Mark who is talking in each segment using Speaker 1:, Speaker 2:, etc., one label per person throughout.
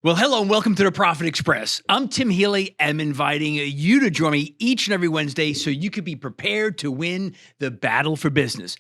Speaker 1: Well, hello and welcome to the Profit Express. I'm Tim Healy. I'm inviting you to join me each and every Wednesday so you can be prepared to win the battle for business.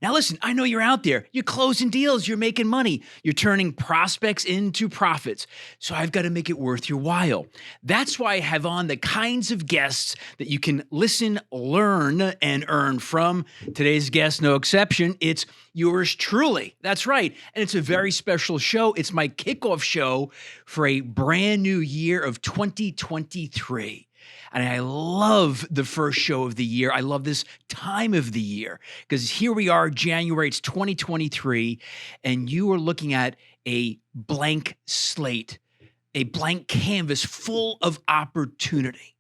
Speaker 1: Now, listen, I know you're out there. You're closing deals. You're making money. You're turning prospects into profits. So I've got to make it worth your while. That's why I have on the kinds of guests that you can listen, learn, and earn from. Today's guest, no exception. It's yours truly. That's right. And it's a very special show. It's my kickoff show for a brand new year of 2023. And I love the first show of the year. I love this time of the year because here we are, January, it's 2023, and you are looking at a blank slate, a blank canvas full of opportunity.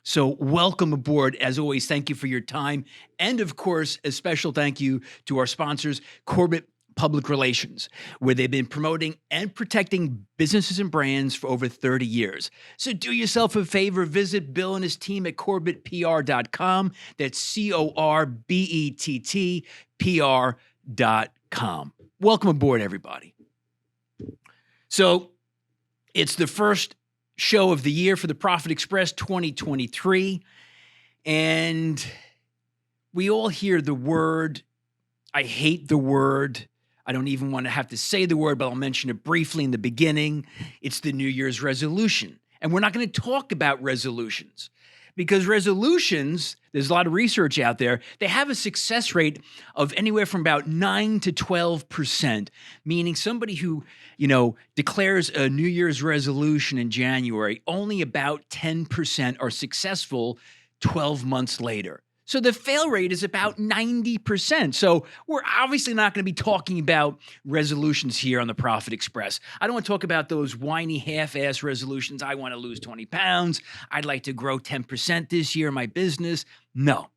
Speaker 1: So welcome aboard. As always, thank you for your time. And of course, a special thank you to our sponsors, Corbett Public Relations, where they've been promoting and protecting businesses and brands for over 30 years. So do yourself a favor, visit Bill and his team at CorbettPR.com. That's CORBETTPR.com. Welcome aboard, everybody. So it's the first show of the year for the Profit Express 2023. And we all hear the word, I hate the word, I don't even want to have to say the word, but I'll mention it briefly in the beginning. It's the New Year's resolution. And we're not going to talk about resolutions because resolutions, there's a lot of research out there, they have a success rate of anywhere from about 9 to 12%, meaning somebody who, declares a New Year's resolution in January, only about 10% are successful 12 months later. So the fail rate is about 90%. So we're obviously not going to be talking about resolutions here on the Profit Express. I don't want to talk about those whiny half-ass resolutions. I want to lose 20 pounds. I'd like to grow 10% this year in my business. No,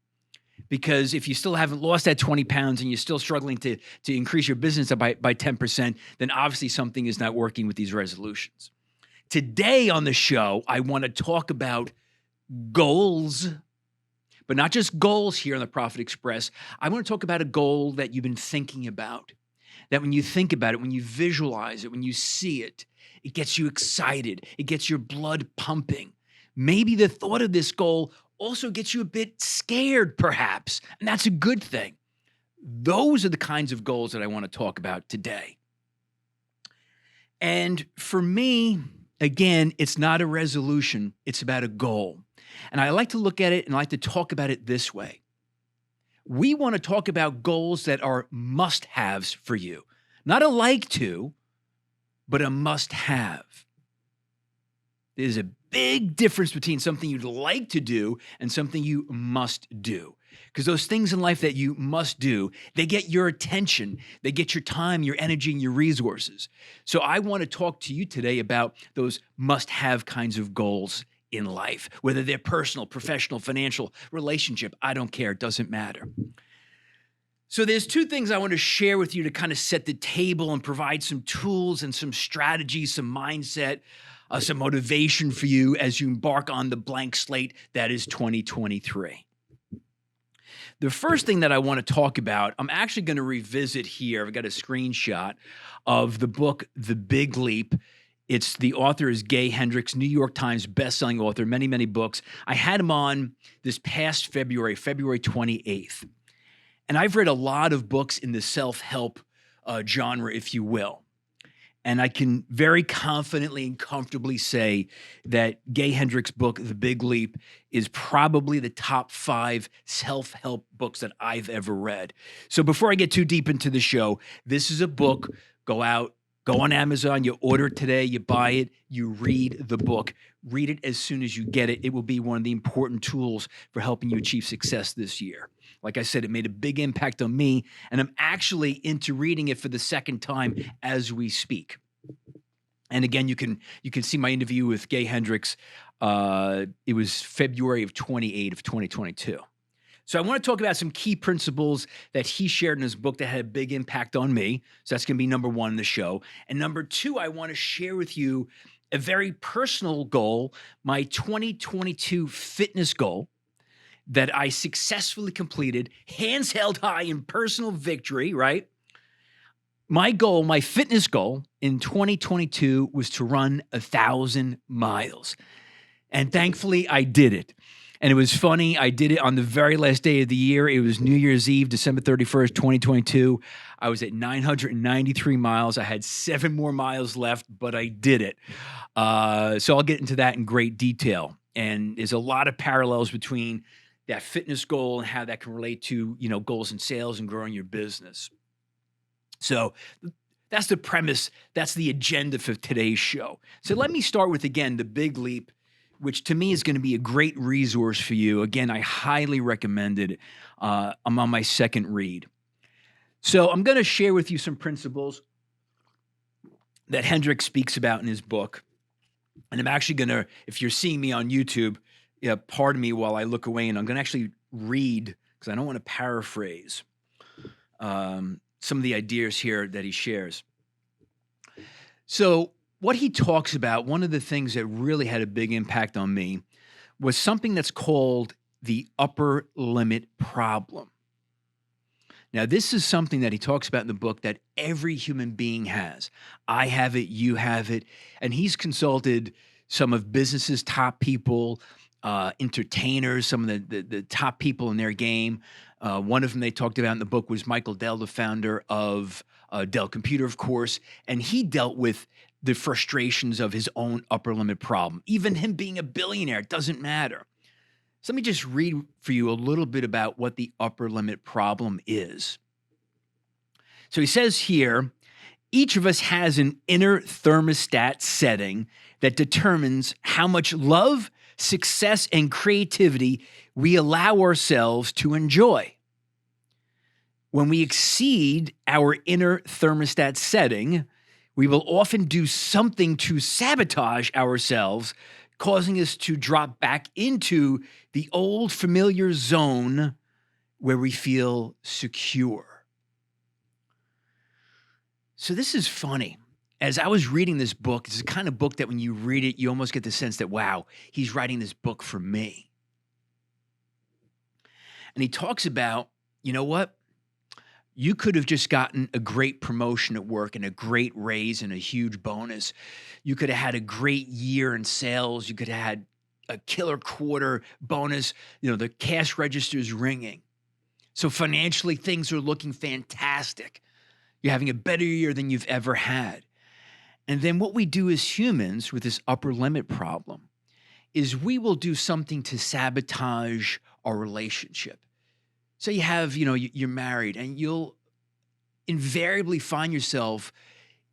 Speaker 1: because if you still haven't lost that 20 pounds and you're still struggling to increase your business by 10%, then obviously something is not working with these resolutions. Today on the show, I want to talk about goals. But not just goals here on the Profit Express. I want to talk about a goal that you've been thinking about. That when you think about it, when you visualize it, when you see it, it gets you excited. It gets your blood pumping. Maybe the thought of this goal also gets you a bit scared, perhaps. And that's a good thing. Those are the kinds of goals that I want to talk about today. And for me, again, it's not a resolution. It's about a goal. And I like to look at it and I like to talk about it this way. We want to talk about goals that are must-haves for you. Not a like to, but a must-have. There's a big difference between something you'd like to do and something you must do. Because those things in life that you must do, they get your attention, they get your time, your energy, and your resources. So I want to talk to you today about those must-have kinds of goals in life, whether they're personal, professional, financial, relationship, I don't care, it doesn't matter. So there's two things I want to share with you to kind of set the table and provide some tools and some strategies, some mindset, some motivation for you as you embark on the blank slate that is 2023. The first thing that I want to talk about, I'm actually going to revisit here. I've got a screenshot of the book, The Big Leap. The author is Gay Hendricks, New York Times bestselling author, many, many books. I had him on this past February 28th. And I've read a lot of books in the self-help genre, if you will. And I can very confidently and comfortably say that Gay Hendricks' book, The Big Leap, is probably the top 5 self-help books that I've ever read. So before I get too deep into the show, this is a book. Go on Amazon, you order it today, you buy it, you read the book. Read it as soon as you get it. It will be one of the important tools for helping you achieve success this year. Like I said, it made a big impact on me, and I'm actually into reading it for the second time as we speak. And again, you can see my interview with Gay Hendricks. It was February of 2022. So I want to talk about some key principles that he shared in his book that had a big impact on me. So that's going to be number 1 in the show. And number 2, I want to share with you a very personal goal, my 2022 fitness goal that I successfully completed, hands held high in personal victory, right? My goal, my fitness goal in 2022 was to run 1,000 miles. And thankfully, I did it. And it was funny. I did it on the very last day of the year. It was New Year's Eve, December 31st, 2022. I was at 993 miles. I had 7 more miles left, but I did it. So I'll get into that in great detail. And there's a lot of parallels between that fitness goal and how that can relate to, goals in sales and growing your business. So that's the premise. That's the agenda for today's show. So let me start with, again, the big leap, which to me is going to be a great resource for you. Again, I highly recommend it. I'm on my second read. So I'm going to share with you some principles that Hendricks speaks about in his book. And I'm actually going to, if you're seeing me on YouTube, pardon me while I look away, and I'm going to actually read, because I don't want to paraphrase some of the ideas here that he shares. So what he talks about, one of the things that really had a big impact on me was something that's called the upper limit problem. Now, this is something that he talks about in the book that every human being has. I have it, you have it, and he's consulted some of business's top people, entertainers, some of the top people in their game. One of them they talked about in the book was Michael Dell, the founder of Dell Computer, of course, and he dealt with the frustrations of his own upper limit problem. Even him being a billionaire, it doesn't matter. So let me just read for you a little bit about what the upper limit problem is. So he says here, each of us has an inner thermostat setting that determines how much love, success, and creativity we allow ourselves to enjoy. When we exceed our inner thermostat setting, we will often do something to sabotage ourselves, causing us to drop back into the old familiar zone where we feel secure. So this is funny. As I was reading this book, it's the kind of book that when you read it, you almost get the sense that, wow, he's writing this book for me. And he talks about, you know what? You could have just gotten a great promotion at work and a great raise and a huge bonus. You could have had a great year in sales. You could have had a killer quarter bonus. The cash register is ringing. So financially, things are looking fantastic. You're having a better year than you've ever had. And then what we do as humans with this upper limit problem is we will do something to sabotage our relationship. So you have, you're married, and you'll invariably find yourself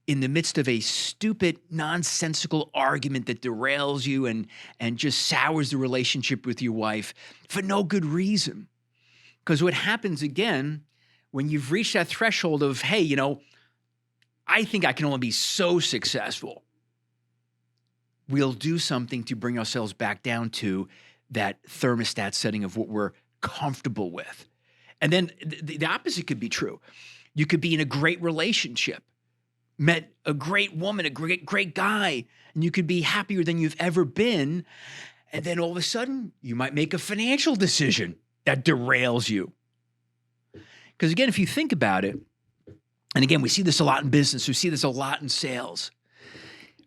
Speaker 1: in the midst of a stupid, nonsensical argument that derails you and just sours the relationship with your wife for no good reason. Because what happens again, when you've reached that threshold of, hey, I think I can only be so successful, we'll do something to bring ourselves back down to that thermostat setting of what we're comfortable with. And then the opposite could be true. You could be in a great relationship, met a great woman, a great guy, and you could be happier than you've ever been. And then all of a sudden, you might make a financial decision that derails you. Because again, if you think about it, and again, we see this a lot in business, we see this a lot in sales.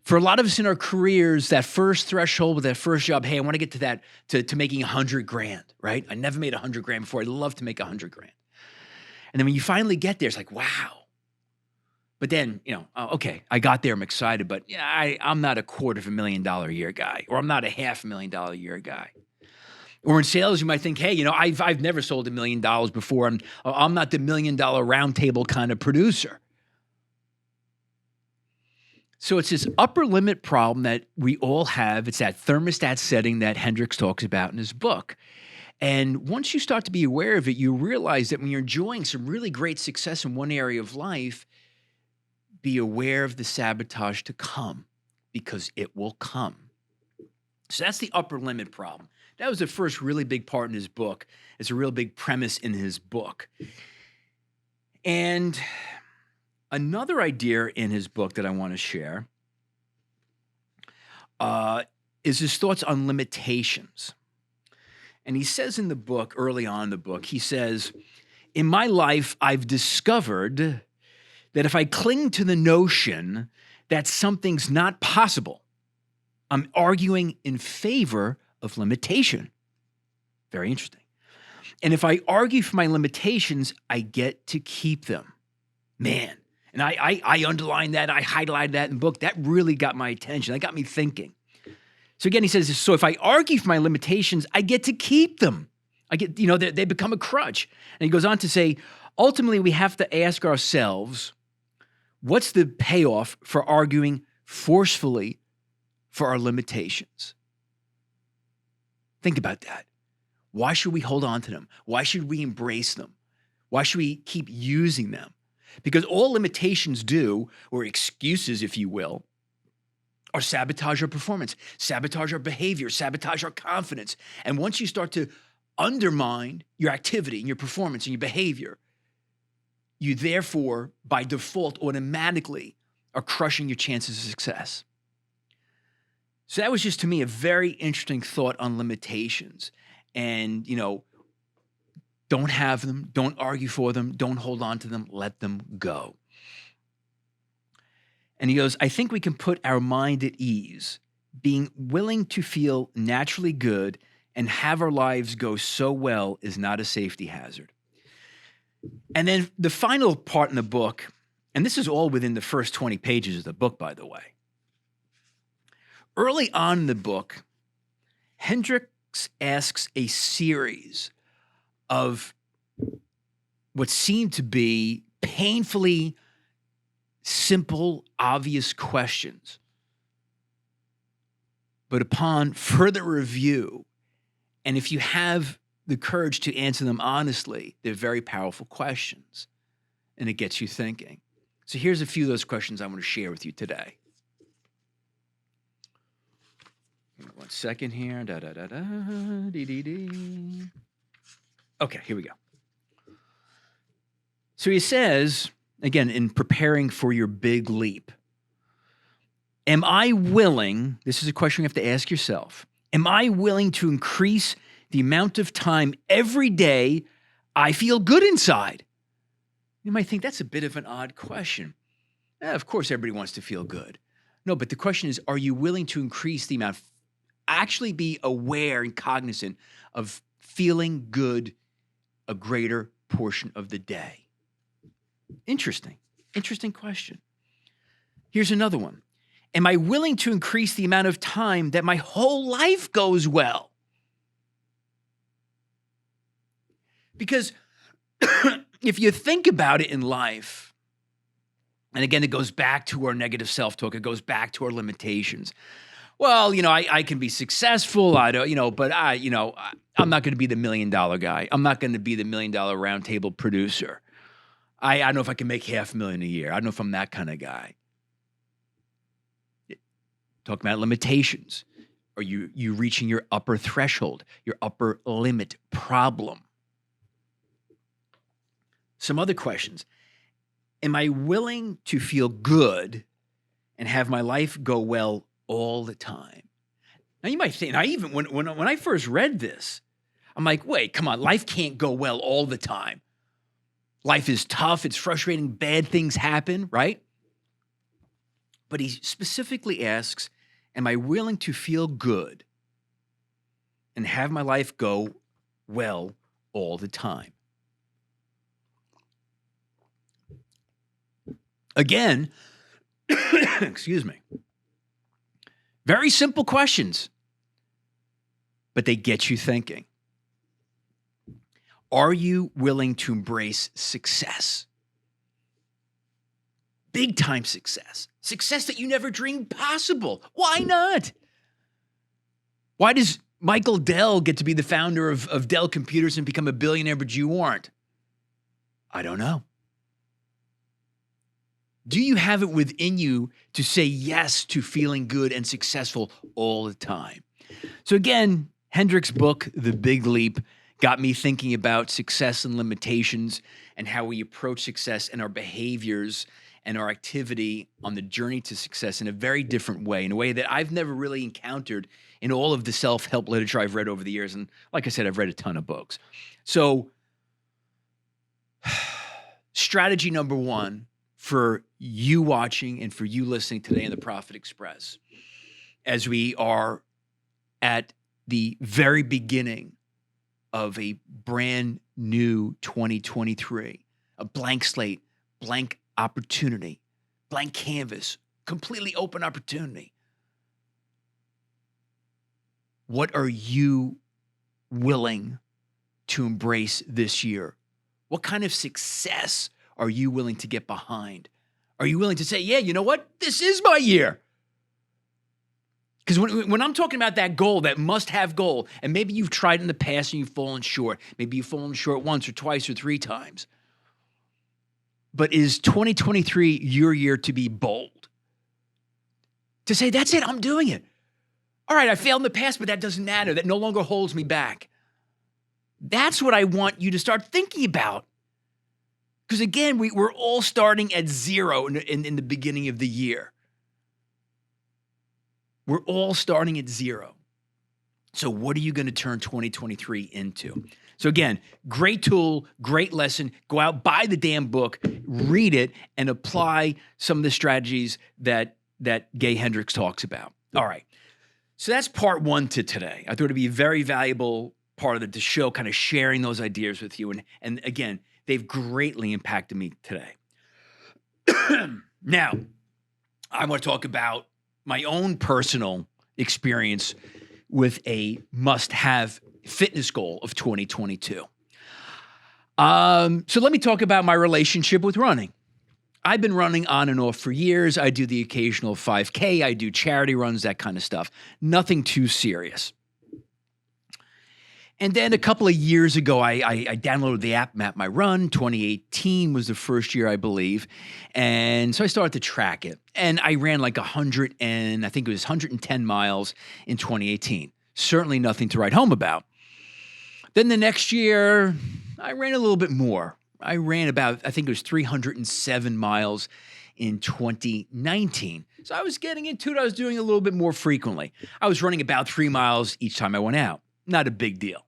Speaker 1: For a lot of us in our careers, that first threshold with that first job, hey, I want to get to that, to making $100,000, right? I never made $100,000 before. I'd love to make $100,000. And then when you finally get there, it's like, wow. But then, okay, I got there, I'm excited, but I'm not a $250,000 a year guy, or I'm not a $500,000 a year guy. Or in sales, you might think, hey, I've never sold $1 million before. I'm not the $1 million round table kind of producer. So it's this upper limit problem that we all have. It's that thermostat setting that Hendricks talks about in his book. And once you start to be aware of it, you realize that when you're enjoying some really great success in one area of life, be aware of the sabotage to come, because it will come. So that's the upper limit problem. That was the first really big part in his book. It's a real big premise in his book. And another idea in his book that I want to share is his thoughts on limitations. And he says in the book, early on in the book, he says, in my life, I've discovered that if I cling to the notion that something's not possible. I'm arguing in favor of limitation. Very interesting. And if I argue for my limitations, I get to keep them. Man, and I underlined that, I highlighted that in the book. That really got my attention. That got me thinking. So again, he says, so if I argue for my limitations, I get to keep them. I get, they become a crutch. And he goes on to say, ultimately, we have to ask ourselves, what's the payoff for arguing forcefully for our limitations? Think about that. Why should we hold on to them? Why should we embrace them? Why should we keep using them? Because all limitations do, or excuses, if you will, are sabotage our performance, sabotage our behavior, sabotage our confidence. And once you start to undermine your activity and your performance and your behavior, you therefore, by default, automatically are crushing your chances of success. So that was just, to me, a very interesting thought on limitations. And, don't have them, don't argue for them, don't hold on to them, let them go. And he goes, I think we can put our mind at ease. Being willing to feel naturally good and have our lives go so well is not a safety hazard. And then the final part in the book, and this is all within the first 20 pages of the book, by the way. Early on in the book, Hendricks asks a series of what seemed to be painfully simple, obvious questions. But upon further review, and if you have the courage to answer them honestly, they're very powerful questions, and it gets you thinking. So here's a few of those questions I want to share with you today. One second here. Okay, here we go. So he says, again, in preparing for your big leap, am I willing, this is a question you have to ask yourself, am I willing to increase the amount of time every day I feel good inside? You might think that's a bit of an odd question. Of course, everybody wants to feel good. No, but the question is, are you willing to increase the amount, actually be aware and cognizant of feeling good a greater portion of the day? Interesting question. Here's another one. Am I willing to increase the amount of time that my whole life goes well? Because if you think about it in life, and again, it goes back to our negative self-talk, it goes back to our limitations. Well, I can be successful, but I'm not going to be the $1 million guy. I'm not going to be the $1 million round table producer. I don't know if I can make $500,000 a year. I don't know if I'm that kind of guy. Talk about limitations. Are you reaching your upper threshold, your upper limit problem? Some other questions. Am I willing to feel good and have my life go well all the time? Now you might think, and I even when I first read this, I'm like, wait, come on, life can't go well all the time. Life is tough, it's frustrating, bad things happen, right? But he specifically asks, am I willing to feel good and have my life go well all the time? Again, excuse me. Very simple questions, but they get you thinking. Are you willing to embrace success? Big time success. Success that you never dreamed possible. Why not? Why does Michael Dell get to be the founder of Dell Computers and become a billionaire, but you aren't? I don't know. Do you have it within you to say yes to feeling good and successful all the time? So again, Hendricks' book, The Big Leap, got me thinking about success and limitations and how we approach success and our behaviors and our activity on the journey to success in a very different way, in a way that I've never really encountered in all of the self-help literature I've read over the years. And like I said, I've read a ton of books. So strategy number one for you watching and for you listening today in the Profit Express as we are at the very beginning of a brand new 2023, a blank slate, blank opportunity, blank canvas, completely open opportunity. What are you willing to embrace this year? What kind of success are you willing to get behind? Are you willing to say, yeah, you know what? This is my year. Because when I'm talking about that goal, that must-have goal, and maybe you've tried in the past and you've fallen short. Maybe you've fallen short once or twice or three times. But is 2023 your year to be bold? To say, that's it, I'm doing it. All right, I failed in the past, but that doesn't matter. That no longer holds me back. That's what I want you to start thinking about. Because again, we're all starting at zero in the beginning of the year. We're all starting at zero. So what are you going to turn 2023 into? So again, great tool, great lesson. Go out, buy the damn book, read it, and apply some of the strategies that Gay Hendricks talks about. All right. So that's part one to today. I thought it'd be a very valuable part of the show, kind of sharing those ideas with you. And again, they've greatly impacted me today. Now, I want to talk about my own personal experience with a must-have fitness goal of 2022. So let me talk about my relationship with running. I've been running on and off for years. I do the occasional 5K. I do charity runs, that kind of stuff. Nothing too serious. And then a couple of years ago, I downloaded the app Map My Run. 2018 was the first year, I believe. And so I started to track it. And I ran like 110 miles in 2018. Certainly nothing to write home about. Then the next year, I ran a little bit more. I ran about, I think it was 307 miles in 2019. So I was getting into it. I was doing a little bit more frequently. I was running about 3 miles each time I went out. Not a big deal.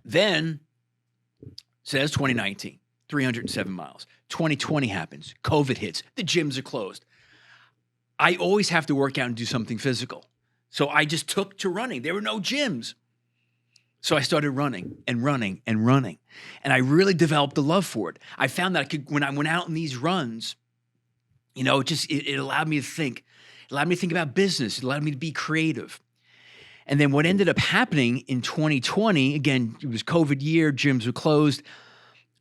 Speaker 1: Then, so that's 2019, 307 miles. 2020 happens. COVID hits. The gyms are closed. I always have to work out and do something physical. So I just took to running. There were no gyms. So I started running and running and running. And I really developed a love for it. I found that I could, when I went out on these runs, you know, it allowed me to think. It allowed me to think about business. It allowed me to be creative. And then what ended up happening in 2020, again, it was COVID year, gyms were closed.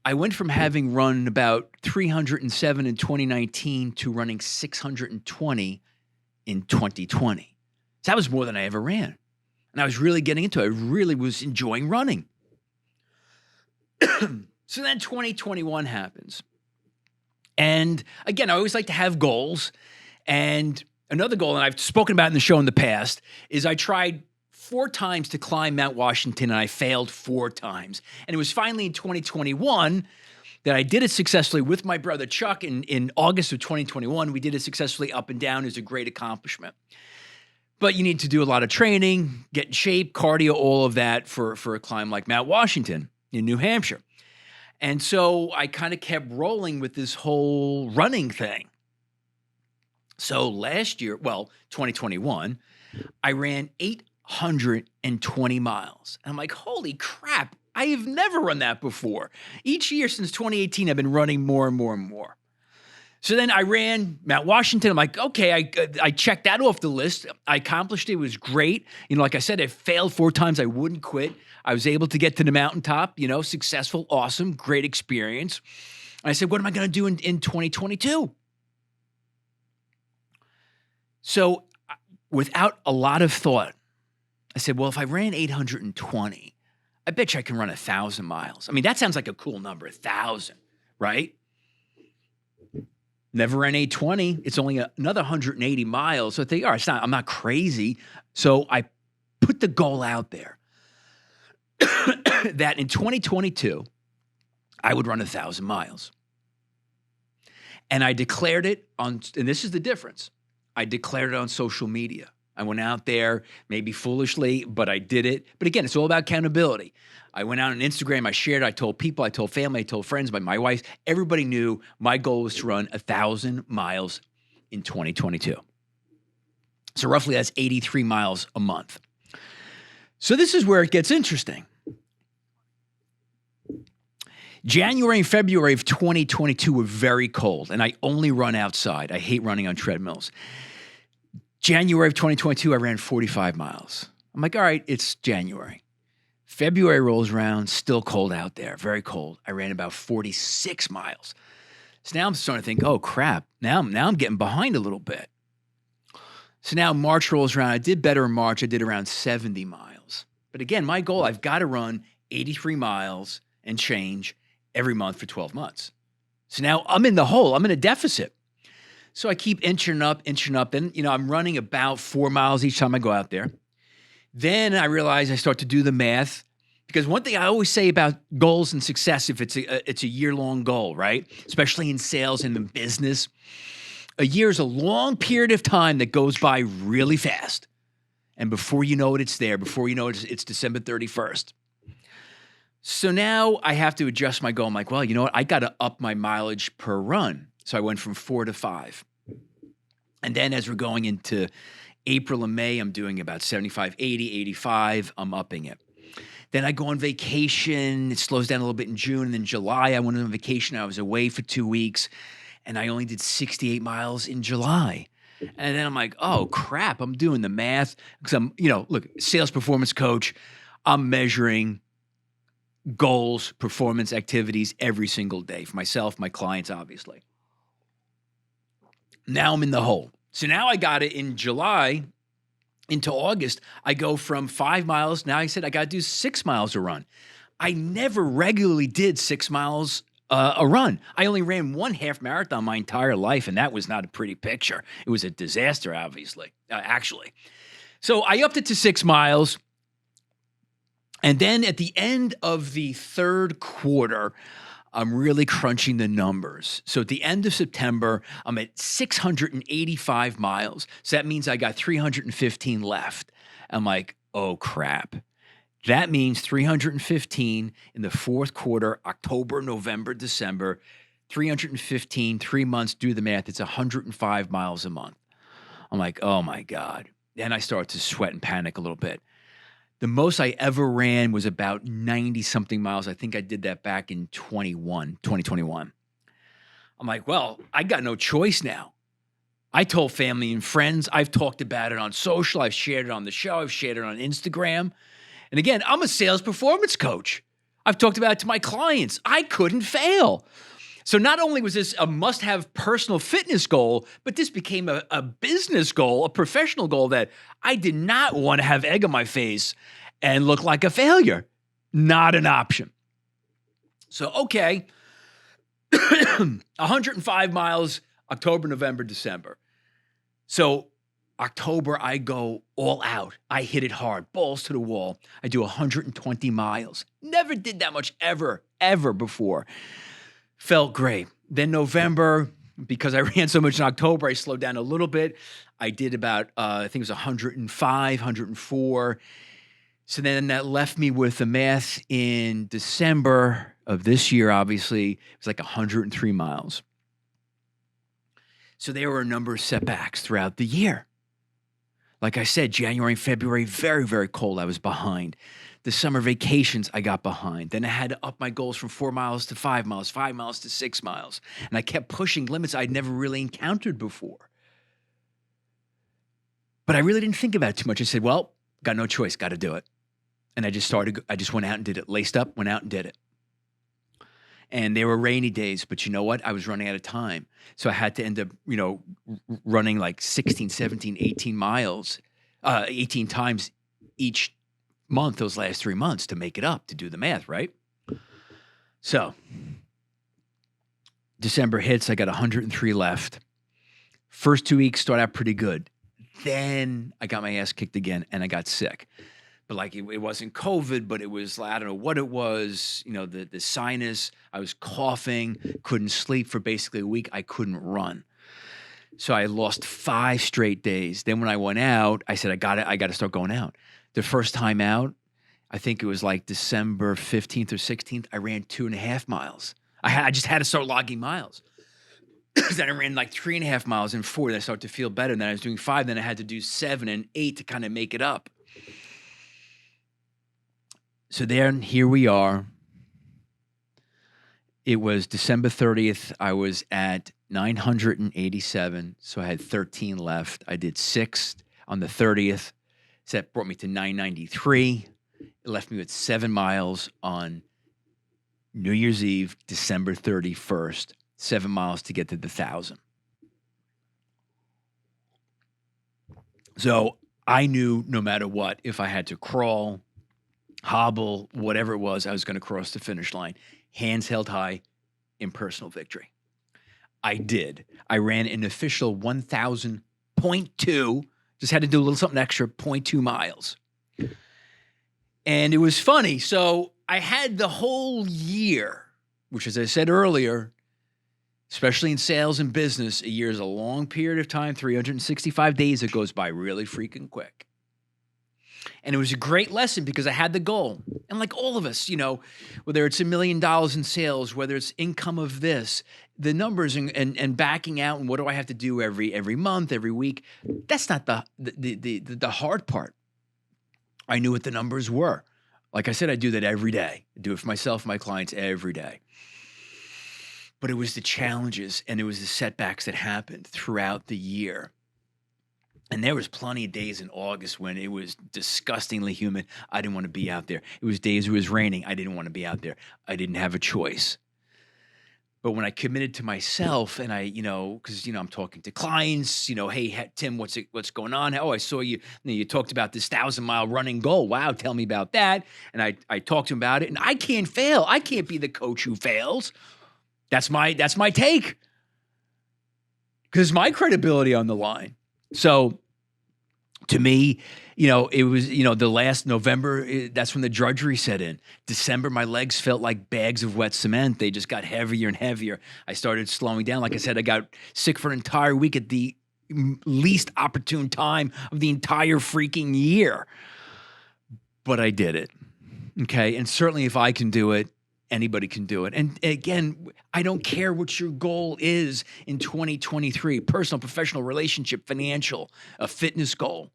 Speaker 1: I went from having run about 307 in 2019 to running 620 in 2020. So that was more than I ever ran. And I was really getting into it. I really was enjoying running. So then 2021 happens. And again, I always like to have goals. And another goal, and I've spoken about in the show in the past, is I tried 4 times to climb Mount Washington, and I failed 4 times. And it was finally in 2021 that I did it successfully with my brother Chuck in August of 2021. We did it successfully up and down. It was a great accomplishment. But you need to do a lot of training, get in shape, cardio, all of that for a climb like Mount Washington in New Hampshire. And so I kind of kept rolling with this whole running thing. So last year, 2021, I ran 820 miles. And I'm like, holy crap, I have never run that before. Each year since 2018, I've been running more and more and more. So then I ran Mount Washington. I'm like, okay, I checked that off the list. I accomplished it. It was great. You know, like I said, I failed 4 times. I wouldn't quit. I was able to get to the mountaintop, you know, successful, awesome, great experience. And I said, what am I going to do in 2022? So without a lot of thought, I said, well, if I ran 820, I bet you I can run 1,000 miles. I mean, that sounds like a cool number, 1,000, right? Never ran 820. It's only another 180 miles. So I think, all right, I'm not crazy. So I put the goal out there that in 2022, I would run 1,000 miles. And I declared it on, and this is the difference. I declared it on social media. I went out there, maybe foolishly, but I did it. But again, it's all about accountability. I went out on Instagram, I shared, I told people, I told family, I told friends, my wife, everybody knew my goal was to run 1,000 miles in 2022. So roughly that's 83 miles a month. So this is where it gets interesting. January and February of 2022 were very cold, and I only run outside. I hate running on treadmills. January of 2022, I ran 45 miles. I'm like, all right, it's January. February rolls around, still cold out there, very cold. I ran about 46 miles. So now I'm starting to think, oh, crap. Now I'm getting behind a little bit. So now March rolls around. I did better in March. I did around 70 miles. But again, my goal, I've got to run 83 miles and change every month for 12 months. So now I'm in the hole. I'm in a deficit. So I keep inching up. And, I'm running about 4 miles each time I go out there. Then I realize I start to do the math, because one thing I always say about goals and success, if it's a year-long goal, right? Especially in sales and in business, a year is a long period of time that goes by really fast. And before you know it, it's there. Before you know it, it's December 31st. So now I have to adjust my goal. I'm like, well, you know what? I got to up my mileage per run. So I went from 4 to 5. And then as we're going into April and May, I'm doing about 75, 80, 85. I'm upping it. Then I go on vacation. It slows down a little bit in June. And then July, I went on vacation. I was away for 2 weeks. And I only did 68 miles in July. And then I'm like, oh, crap. I'm doing the math. Because I'm, look, sales performance coach. I'm measuring goals, performance activities every single day for myself, my clients, obviously. Now I'm in the hole. So now I got it in July into August. I go from 5 miles. Now I said I got to do 6 miles a run. I never regularly did 6 miles a run. I only ran one half marathon my entire life, and that was not a pretty picture. It was a disaster, obviously, actually. So I upped it to 6 miles. And then at the end of the third quarter, I'm really crunching the numbers. So at the end of September, I'm at 685 miles. So that means I got 315 left. I'm like, oh, crap. That means 315 in the fourth quarter, October, November, December, 315, 3 months, do the math. It's 105 miles a month. I'm like, oh, my God. Then I start to sweat and panic a little bit. The most I ever ran was about 90-something miles. I think I did that back in 2021. I'm like, well, I got no choice now. I told family and friends. I've talked about it on social. I've shared it on the show. I've shared it on Instagram. And again, I'm a sales performance coach. I've talked about it to my clients. I couldn't fail. So not only was this a must-have personal fitness goal, but this became a business goal, a professional goal that I did not want to have egg on my face and look like a failure. Not an option. So, okay, 105 miles, October, November, December. So October, I go all out. I hit it hard, balls to the wall. I do 120 miles. Never did that much ever before. Felt great. Then November, because I ran so much in October, I slowed down a little bit. I did about, I think it was 105, 104. So then that left me with the math in December of this year, obviously. It was like 103 miles. So there were a number of setbacks throughout the year. Like I said, January and February, very, very cold. I was behind. The summer vacations, I got behind. Then I had to up my goals from 4 miles to 5 miles, 5 miles to 6 miles. And I kept pushing limits I'd never really encountered before. But I really didn't think about it too much. I said, well, got no choice, got to do it. And I just went out and did it. Laced up, went out and did it. And there were rainy days, but you know what? I was running out of time. So I had to end up, running like 16, 17, 18 miles, 18 times each month, those last 3 months, to make it up, to do the math, right? So December hits, I got 103 left. First 2 weeks start out pretty good. Then I got my ass kicked again and I got sick. But like it wasn't COVID, but it was, I don't know what it was, the sinus. I was coughing, couldn't sleep for basically a week. I couldn't run. So I lost 5 straight days. Then when I went out, I said, I got to start going out. The first time out, I think it was like December 15th or 16th, I ran 2.5 miles. I just had to start logging miles. Then I ran like 3.5 miles and 4. Then I started to feel better. And then I was doing 5. Then I had to do 7 and 8 to kind of make it up. So here we are. It was December 30th. I was at 987. So I had 13 left. I did 6 on the 30th. So that brought me to 993. It left me with 7 miles on New Year's Eve, December 31st. 7 miles to get to the 1,000. So I knew no matter what, if I had to crawl, hobble, whatever it was, I was going to cross the finish line. Hands held high in personal victory. I did. I ran an official 1,000.2, just had to do a little something extra, 0.2 miles. And it was funny. So I had the whole year, which, as I said earlier, especially in sales and business, a year is a long period of time, 365 days. It goes by really freaking quick. And it was a great lesson because I had the goal. And like all of us, whether it's $1 million in sales, whether it's income of this, the numbers and backing out and what do I have to do every month, every week, that's not the hard part. I knew what the numbers were. Like I said, I do that every day. I do it for myself, my clients every day. But it was the challenges and it was the setbacks that happened throughout the year. And there was plenty of days in August when it was disgustingly humid. I didn't want to be out there. It was days it was raining. I didn't want to be out there. I didn't have a choice. But when I committed to myself and because, I'm talking to clients, hey, Tim, what's going on? Oh, I saw you talked about this 1,000-mile running goal. Wow, tell me about that. And I talked to him about it. And I can't fail. I can't be the coach who fails. That's my take. Because my credibility on the line. So to me, it was, the last November, that's when the drudgery set in. December, my legs felt like bags of wet cement. They just got heavier and heavier. I started slowing down. Like I said, I got sick for an entire week at the least opportune time of the entire freaking year. But I did it. Okay. And certainly if I can do it, anybody can do it. And again, I don't care what your goal is in 2023, personal, professional, relationship, financial, a fitness goal.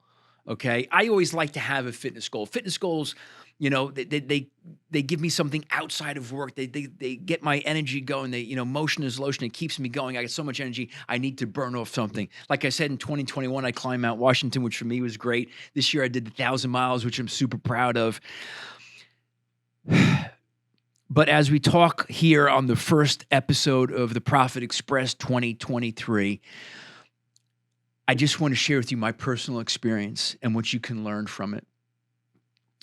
Speaker 1: Okay. I always like to have a fitness goal. Fitness goals, they give me something outside of work. They get my energy going. Motion is lotion. It keeps me going. I get so much energy. I need to burn off something. Like I said, in 2021, I climbed Mount Washington, which for me was great. This year I did the 1,000 miles, which I'm super proud of. But as we talk here on the first episode of the Profit Express 2023, I just want to share with you my personal experience and what you can learn from it.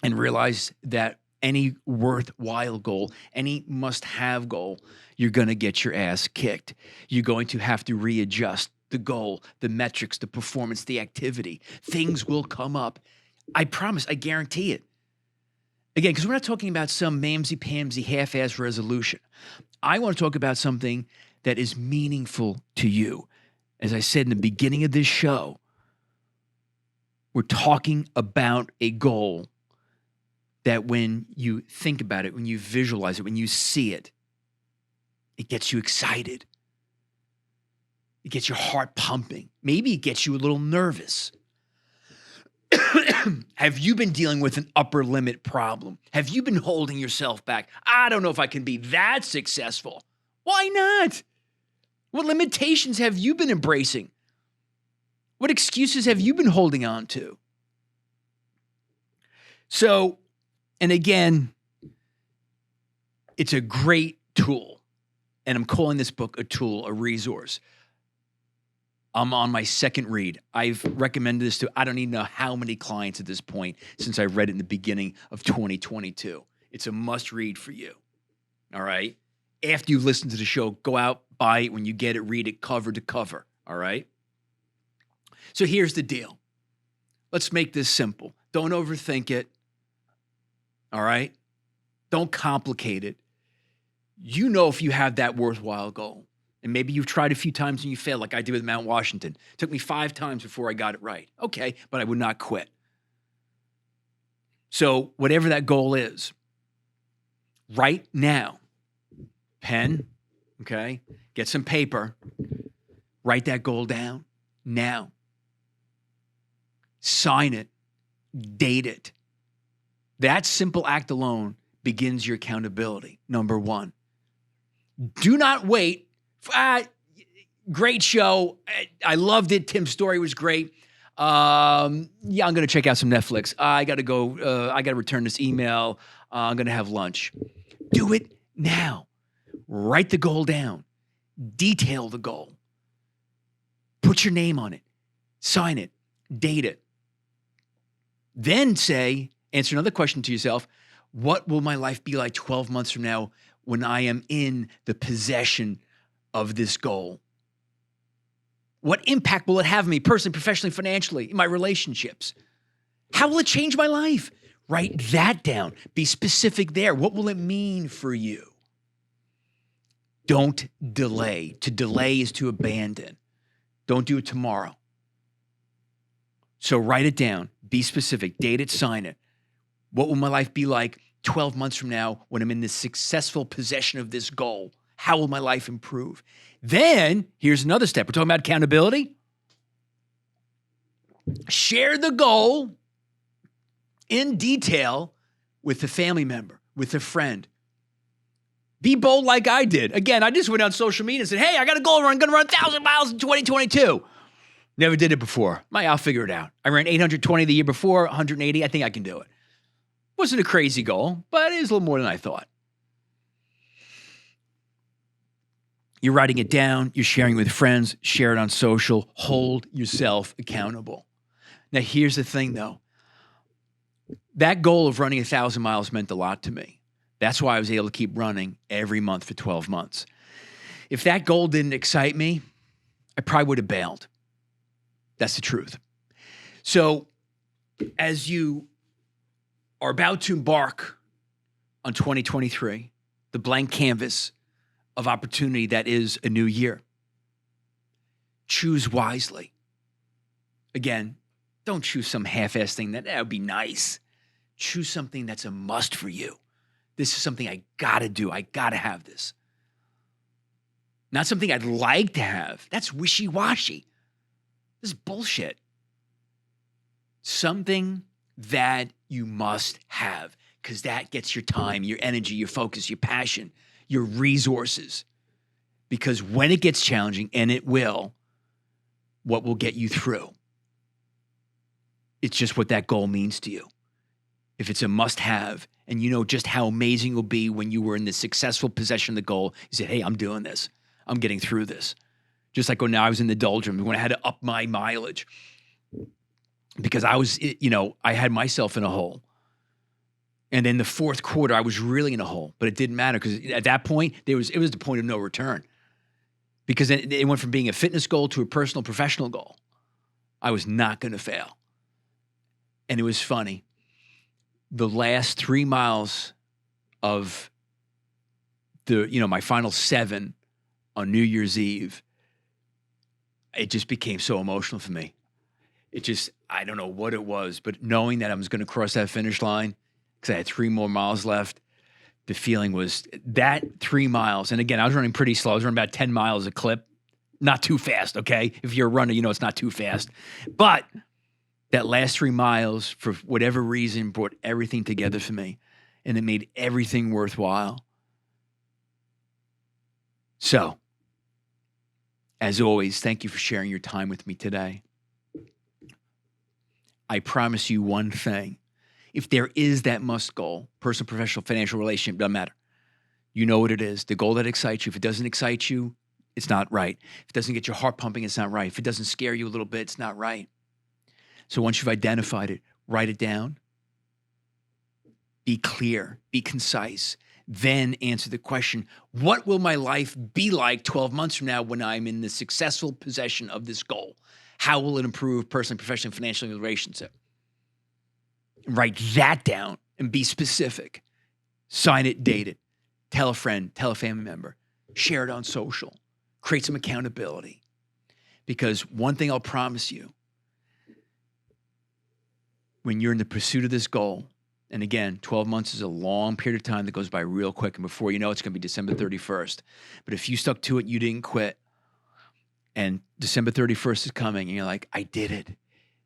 Speaker 1: And realize that any worthwhile goal, any must-have goal, you're going to get your ass kicked. You're going to have to readjust the goal, the metrics, the performance, the activity. Things will come up. I promise, I guarantee it. Again, because we're not talking about some mamsy-pamsy half-ass resolution. I want to talk about something that is meaningful to you. As I said in the beginning of this show, we're talking about a goal that when you think about it, when you visualize it, when you see it, it gets you excited. It gets your heart pumping. Maybe it gets you a little nervous. Have you been dealing with an upper limit problem? Have you been holding yourself back? I don't know if I can be that successful. Why not? What limitations have you been embracing? What excuses have you been holding on to? So, and again, it's a great tool. And I'm calling this book a tool, a resource. I'm on my second read. I've recommended this to, I don't even know how many clients at this point since I read it in the beginning of 2022. It's a must read for you. All right. After you listen to the show, go out, buy it. When you get it, read it cover to cover. All right. So here's the deal. Let's make this simple. Don't overthink it. All right. Don't complicate it. If you have that worthwhile goal. And maybe you've tried a few times and you failed, like I did with Mount Washington. It took me 5 times before I got it right. Okay, but I would not quit. So whatever that goal is, right now, pen, okay, get some paper, write that goal down now. Sign it, date it. That simple act alone begins your accountability, number one. Do not wait. Great show. I loved it. Tim's story was great. I'm going to check out some Netflix. I got to go. I got to return this email. I'm going to have lunch. Do it now. Write the goal down. Detail the goal. Put your name on it. Sign it. Date it. Then answer another question to yourself. What will my life be like 12 months from now when I am in the possession of this goal? What impact will it have on me personally, professionally, financially, in my relationships? How will it change my life? Write that down. Be specific there. What will it mean for you? Don't delay. To delay is to abandon. Don't do it tomorrow. So write it down. Be specific. Date it, sign it. What will my life be like 12 months from now when I'm in the successful possession of this goal? How will my life improve? Then, here's another step. We're talking about accountability. Share the goal in detail with a family member, with a friend. Be bold like I did. Again, I just went on social media and said, hey, I got a goal. I'm going to run 1,000 miles in 2022. Never did it before. I'll figure it out. I ran 820 the year before, 180. I think I can do it. Wasn't a crazy goal, but it is a little more than I thought. You're writing it down. You're sharing it with friends. Share it on social. Hold yourself accountable. Now, here's the thing, though. That goal of running 1,000 miles meant a lot to me. That's why I was able to keep running every month for 12 months. If that goal didn't excite me, I probably would have bailed. That's the truth. So as you are about to embark on 2023, the blank canvas of opportunity that is a new year, choose wisely. Again, don't choose some half-ass thing that would be nice. Choose something that's a must for you. This is something I got to do. I got to have this. Not something I'd like to have. That's wishy-washy. This is bullshit. Something that you must have, because that gets your time, your energy, your focus, your passion, your resources. Because when it gets challenging, and it will, what will get you through? It's just what that goal means to you. If it's a must-have, and you know just how amazing it will be when you were in the successful possession of the goal, you say, hey, I'm doing this. I'm getting through this. Just like when I was in the doldrums, when I had to up my mileage. Because I was, I had myself in a hole. And then the fourth quarter, I was really in a hole. But it didn't matter because at that point, it was the point of no return. Because it went from being a fitness goal to a personal, professional goal. I was not going to fail. And it was funny. The last 3 miles of my final 7 on New Year's Eve, it just became so emotional for me. I don't know what it was, but knowing that I was going to cross that finish line because I had 3 more miles left, the feeling was that 3 miles. And again, I was running pretty slow. I was running about 10 miles a clip. Not too fast, okay? If you're a runner, it's not too fast. But that last 3 miles, for whatever reason, brought everything together for me. And it made everything worthwhile. So, as always, thank you for sharing your time with me today. I promise you one thing. If there is that must goal, personal, professional, financial, relationship, doesn't matter. You know what it is. The goal that excites you. If it doesn't excite you, it's not right. If it doesn't get your heart pumping, it's not right. If it doesn't scare you a little bit, it's not right. So once you've identified it, write it down. Be clear. Be concise. Then answer the question, what will my life be like 12 months from now when I'm in the successful possession of this goal? How will it improve personal, professional, and financial relationship? Write that down and be specific. Sign it, date it. Tell a friend, tell a family member. Share it on social. Create some accountability. Because one thing I'll promise you, when you're in the pursuit of this goal, and again, 12 months is a long period of time that goes by real quick, and before you know it's going to be December 31st. But if you stuck to it, you didn't quit, and December 31st is coming, and you're like, I did it.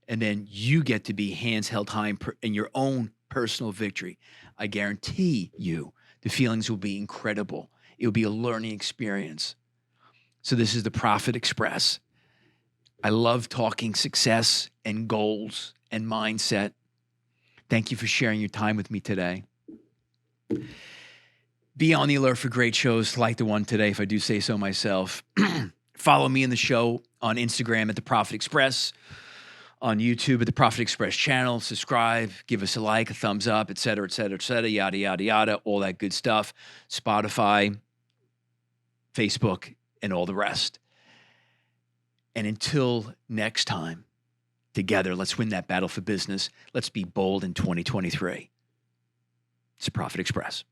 Speaker 1: And then you get to be hands held high in your own personal victory. I guarantee you the feelings will be incredible. It will be a learning experience. So this is the Profit Express. I love talking success and goals and mindset. Thank you for sharing your time with me today. Be on the alert for great shows like the one today, if I do say so myself. Follow me in the show on Instagram at The Profit Express, on YouTube at The Profit Express channel. Subscribe, give us a like, a thumbs up, et cetera, yada, yada, yada, all that good stuff. Spotify, Facebook, and all the rest. And until next time, together, let's win that battle for business. Let's be bold in 2023. It's The Profit Express.